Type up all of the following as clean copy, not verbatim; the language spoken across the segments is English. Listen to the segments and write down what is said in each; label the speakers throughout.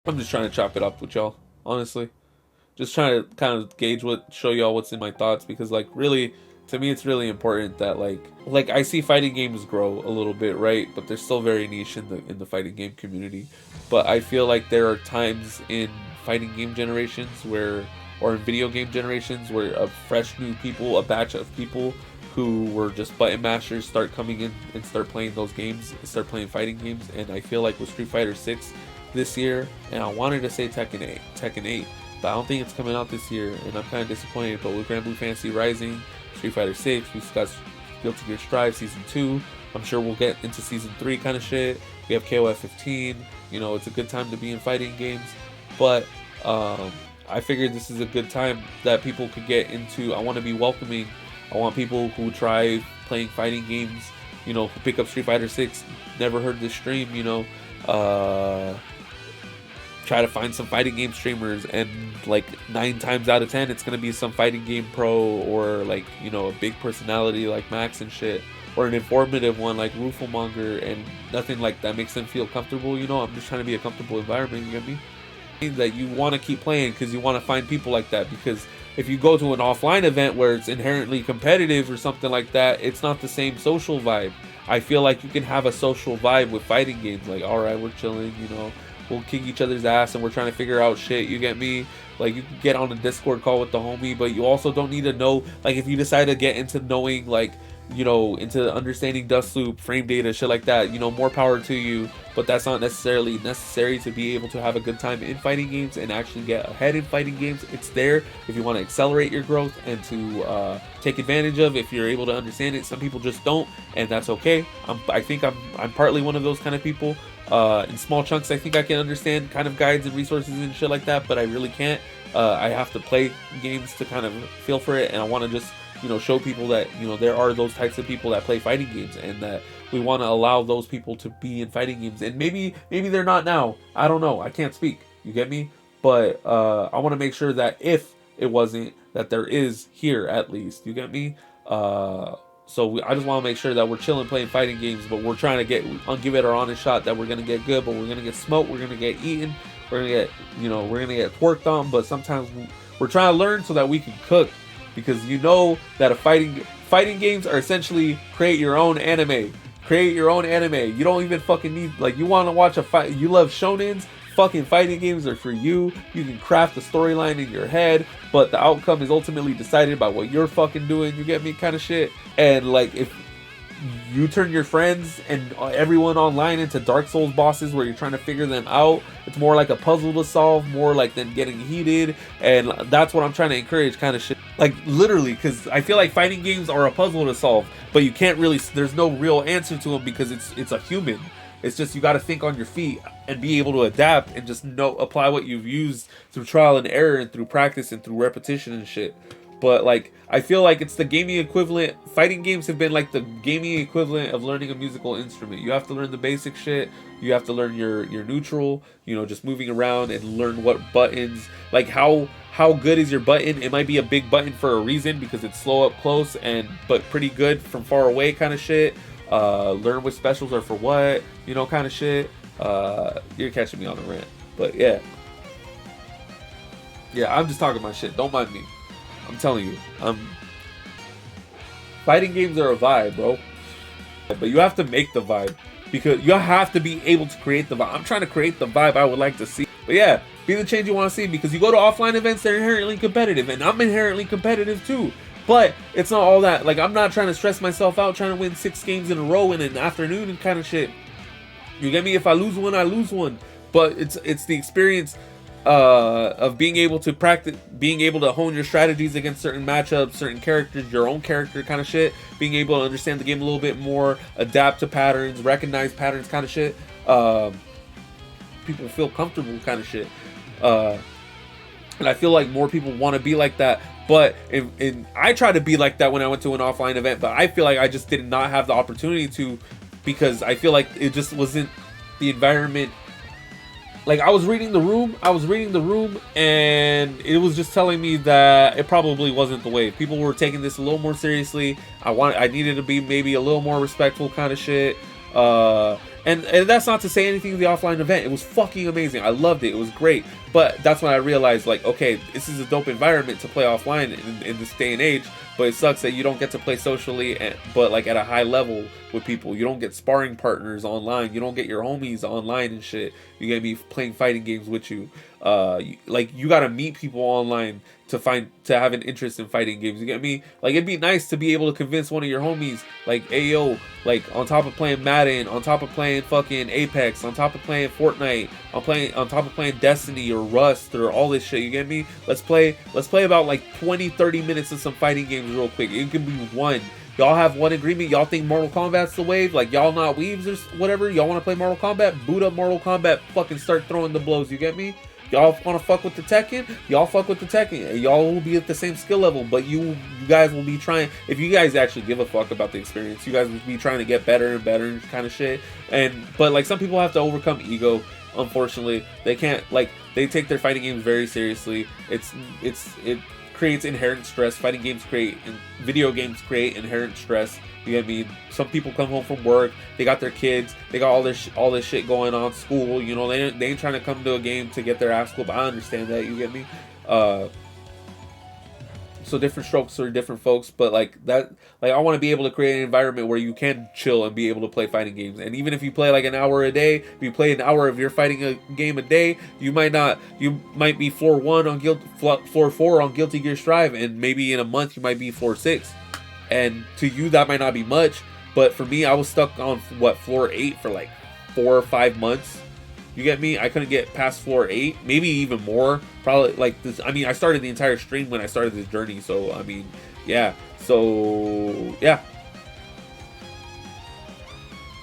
Speaker 1: I'm just trying to chop it up with y'all, honestly. Just trying to kind of gauge show y'all what's in my thoughts, because like really, to me, it's really important that like I see fighting games grow a little bit, right? But they're still very niche in the fighting game community. But I feel like there are times in fighting game generations where, or in video game generations, where a fresh new people, a batch of people who were just button mashers start coming in and start playing those games, start playing fighting games. And I feel like with Street Fighter 6 this year, and I wanted to say Tekken 8, but I don't think it's coming out this year, and I'm kind of disappointed. But with Grand Blue Fantasy Rising, Street Fighter 6, we've got Guilty Gear Strive Season 2. I'm sure we'll get into Season 3 kind of shit. We have KOF 15. You know, it's a good time to be in fighting games. But I figured this is a good time that people could get into. I want to be welcoming. I want people who try playing fighting games, you know, who pick up Street Fighter 6, never heard this stream, you know, try to find some fighting game streamers, and like 9 times out of 10 it's gonna be some fighting game pro, or like, you know, a big personality like Max and shit, or an informative one like Rooflemonger, and nothing like that makes them feel comfortable. You know, I'm just trying to be a comfortable environment, you get me? That you want to keep playing because you want to find people like that, because if you go to an offline event where it's inherently competitive or something like that, it's not the same social vibe. I feel like you can have a social vibe with fighting games, like, all right, we're chilling, you know, we'll kick each other's ass and we're trying to figure out shit, you get me? Like, you can get on a Discord call with the homie, but you also don't need to know, like, if you decide to get into knowing, like, you know, into understanding dust loop, frame data, shit like that, you know, more power to you. But that's not necessarily necessary to be able to have a good time in fighting games and actually get ahead in fighting games. It's there if you want to accelerate your growth and to take advantage of, if you're able to understand it. Some people just don't, and that's okay. I think I'm partly one of those kind of people. In small chunks, I think I can understand kind of guides and resources and shit like that, but I really can't. I have to play games to kind of feel for it, and I want to just, you know, show people that, you know, there are those types of people that play fighting games, and that we want to allow those people to be in fighting games. And maybe they're not now. I don't know. I can't speak. You get me? But I want to make sure that if it wasn't, that there is here at least. You get me? I just want to make sure that we're chilling playing fighting games, but we're trying to give it our honest shot, that we're gonna get good, but we're gonna get smoked, we're gonna get eaten, we're gonna get, you know, we're gonna get twerked on. But sometimes we're trying to learn so that we can cook, because you know that fighting games are essentially create your own anime. Create your own anime. You don't even fucking need, like, you want to watch a fight, you love shonens, fucking fighting games are for you. You can craft the storyline in your head, but the outcome is ultimately decided by what you're fucking doing, you get me, kind of shit. And like, if you turn your friends and everyone online into Dark Souls bosses where you're trying to figure them out, it's more like a puzzle to solve, more like than getting heated. And that's what I'm trying to encourage, kind of shit. Like, literally, because I feel like fighting games are a puzzle to solve, but you can't really, there's no real answer to them, because it's a human. It's just, you got to think on your feet and be able to adapt and just apply what you've used through trial and error and through practice and through repetition and shit. But like, I feel like it's the gaming equivalent. Fighting games have been like the gaming equivalent of learning a musical instrument. You have to learn the basic shit. You have to learn your neutral, you know, just moving around, and learn what buttons, like how good is your button. It might be a big button for a reason, because it's slow up close, and but pretty good from far away, kind of shit. Learn what specials are for what, you know, kind of shit. You're catching me on a rant, but yeah, I'm just talking my shit. Don't mind me. I'm telling you, fighting games are a vibe, bro. But you have to make the vibe, because you have to be able to create the vibe. I'm trying to create the vibe I would like to see. But yeah, be the change you want to see, because you go to offline events, they're inherently competitive, and I'm inherently competitive too. But it's not all that. Like, I'm not trying to stress myself out trying to win 6 games in a row in an afternoon and kind of shit. You get me? If I lose one, I lose one. But it's the experience of being able to practice, being able to hone your strategies against certain matchups, certain characters, your own character kind of shit, being able to understand the game a little bit more, adapt to patterns, recognize patterns kind of shit. People feel comfortable kind of shit. And I feel like more people want to be like that. But I tried to be like that when I went to an offline event, but I feel like I just did not have the opportunity to, because I feel like it just wasn't the environment. Like, I was reading the room, and it was just telling me that it probably wasn't the way. People were taking this a little more seriously. I needed to be maybe a little more respectful kind of shit. And that's not to say anything to the offline event. It was fucking amazing. I loved it. It was great. But that's when I realized, like, okay, this is a dope environment to play offline in this day and age. But it sucks that you don't get to play socially, but like at a high level with people. You don't get sparring partners online. You don't get your homies online and shit. You get me playing fighting games with you. Like you gotta meet people online to have an interest in fighting games. You get me? Like it'd be nice to be able to convince one of your homies, like, hey yo, like on top of playing Madden, on top of playing fucking Apex, on top of playing Fortnite, on top of playing Destiny or Rust or all this shit, you get me? Let's play about like 20-30 minutes of some fighting games real quick. It can be one. Y'all have one agreement. Y'all think Mortal Kombat's the wave? Like y'all not weaves or whatever? Y'all want to play Mortal Kombat? Boot up Mortal Kombat. Fucking start throwing the blows. You get me? Y'all want to fuck with the Tekken? Y'all fuck with the Tekken. And y'all will be at the same skill level, but you guys will be trying. If you guys actually give a fuck about the experience, you guys will be trying to get better and better and kind of shit. But like some people have to overcome ego. Unfortunately, they can't. Like they take their fighting games very seriously. It creates inherent stress. Fighting games video games create inherent stress. You get me? Some people come home from work, they got their kids, they got all this shit going on, school, you know, they ain't trying to come to a game to get their ass whooped. I understand that, you get me? So different strokes for different folks, but like I want to be able to create an environment where you can chill and be able to play fighting games. And even if you play like an hour a day, if you play an hour of your fighting game a day, you might be floor 1 on floor 4 on Guilty Gear Strive, and maybe in a month you might be floor 6. And to you that might not be much, but for me I was stuck on floor 8 for like 4 or 5 months. You get me? I couldn't get past floor 8, maybe even more. Probably like this. I mean, I started the entire stream when I started this journey, so I mean, yeah. So yeah.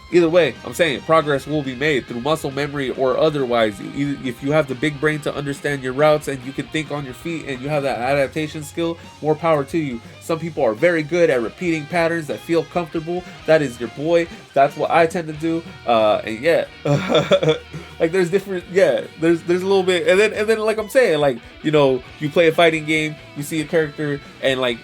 Speaker 1: Either way, I'm saying progress will be made through muscle memory or otherwise. If you have the big brain to understand your routes and you can think on your feet and you have that adaptation skill, more power to you. Some people are very good at repeating patterns that feel comfortable. That is your boy. That's what I tend to do. And yeah, like there's different. Yeah, there's a little bit, and then like I'm saying, like, you know, you play a fighting game, you see a character, and like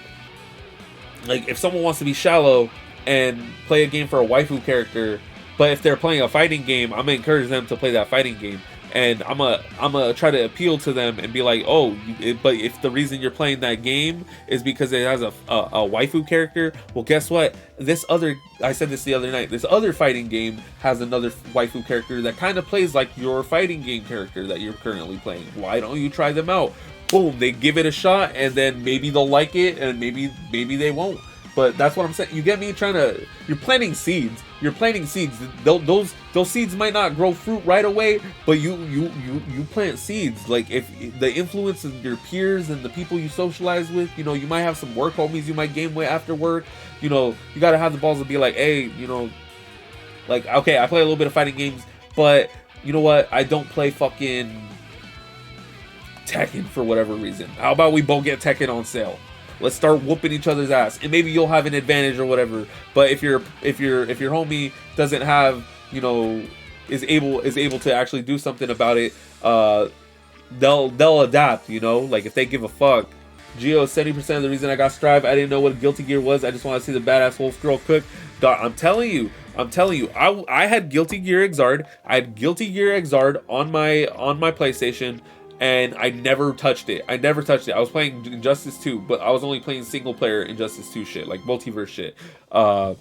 Speaker 1: if someone wants to be shallow and play a game for a waifu character, but if they're playing a fighting game, I'm gonna encourage them to play that fighting game, and I'm gonna try to appeal to them and be like, oh, but if the reason you're playing that game is because it has a waifu character, well, guess what? I said this the other night, this other fighting game has another waifu character that kind of plays like your fighting game character that you're currently playing. Why don't you try them out? Boom, they give it a shot, and then maybe they'll like it, and maybe they won't. But that's what I'm saying. You get me? You're planting seeds. Those seeds might not grow fruit right away, but you plant seeds. Like if the influence of your peers and the people you socialize with, you know, you might have some work homies you might game with after work. You know, you gotta have the balls to be like, hey, you know, like, okay, I play a little bit of fighting games, but you know what? I don't play fucking Tekken for whatever reason. How about we both get Tekken on sale? Let's start whooping each other's ass, and maybe you'll have an advantage or whatever. But if your homie doesn't have, you know, is able to actually do something about it, they'll adapt. You know, like if they give a fuck. Geo, 70% of the reason I got Strive, I didn't know what Guilty Gear was. I just want to see the badass wolf girl cook. I'm telling you, I had Guilty Gear Exard. I had Guilty Gear Exard on my PlayStation. And I never touched it. I was playing Injustice 2, but I was only playing single player Injustice 2 shit, like multiverse shit. But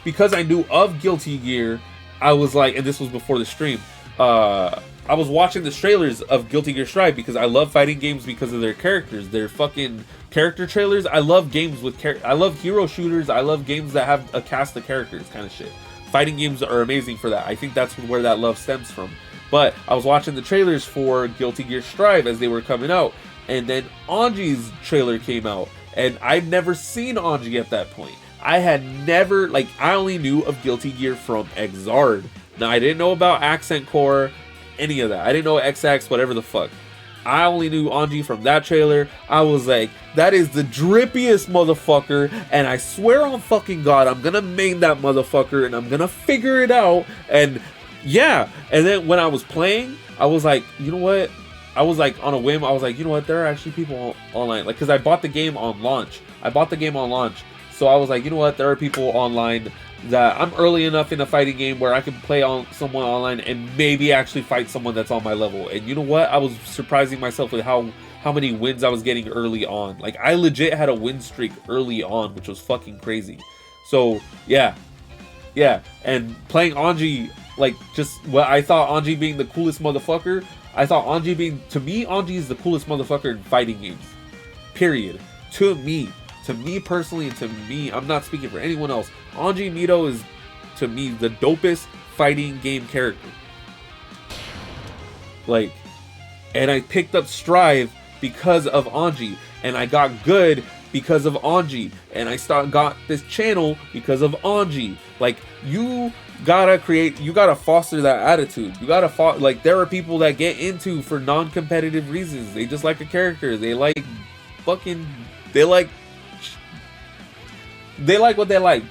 Speaker 1: because I knew of Guilty Gear, I was like, and this was before the stream, I was watching the trailers of Guilty Gear Strive because I love fighting games because of their characters, their fucking character trailers. I love games with I love hero shooters. I love games that have a cast of characters, kind of shit. Fighting games are amazing for that. I think that's where that love stems from. But I was watching the trailers for Guilty Gear Strive as they were coming out, and then Anji's trailer came out, and I'd never seen Anji at that point. I had never, like, I only knew of Guilty Gear from Exard. Now, I didn't know about Accent Core, any of that. I didn't know XX, whatever the fuck. I only knew Anji from that trailer. I was like, that is the drippiest motherfucker, and I swear on fucking God, I'm gonna main that motherfucker, and I'm gonna figure it out, and yeah. And then when I was playing, I was like, you know what? I was like, on a whim, I was like, you know what? There are actually people online. Like, because I bought the game on launch. So I was like, you know what? There are people online that I'm early enough in a fighting game where I can play on someone online and maybe actually fight someone that's on my level. And you know what? I was surprising myself with how many wins I was getting early on. Like I legit had a win streak early on, which was fucking crazy. So yeah, yeah. And playing Anji, like just what I thought Anji being the coolest motherfucker. I thought Anji being, to me, Anji is the coolest motherfucker in fighting games. Period. To me personally, and to me, I'm not speaking for anyone else. Anji Nito is, to me, the dopest fighting game character. Like, and I picked up Strive because of Anji, and I got good because of Anji, and I got this channel because of Anji. Like, you gotta foster that attitude. You gotta like, there are people that get into for non-competitive reasons. They just like a character. They like fucking, they like what they like.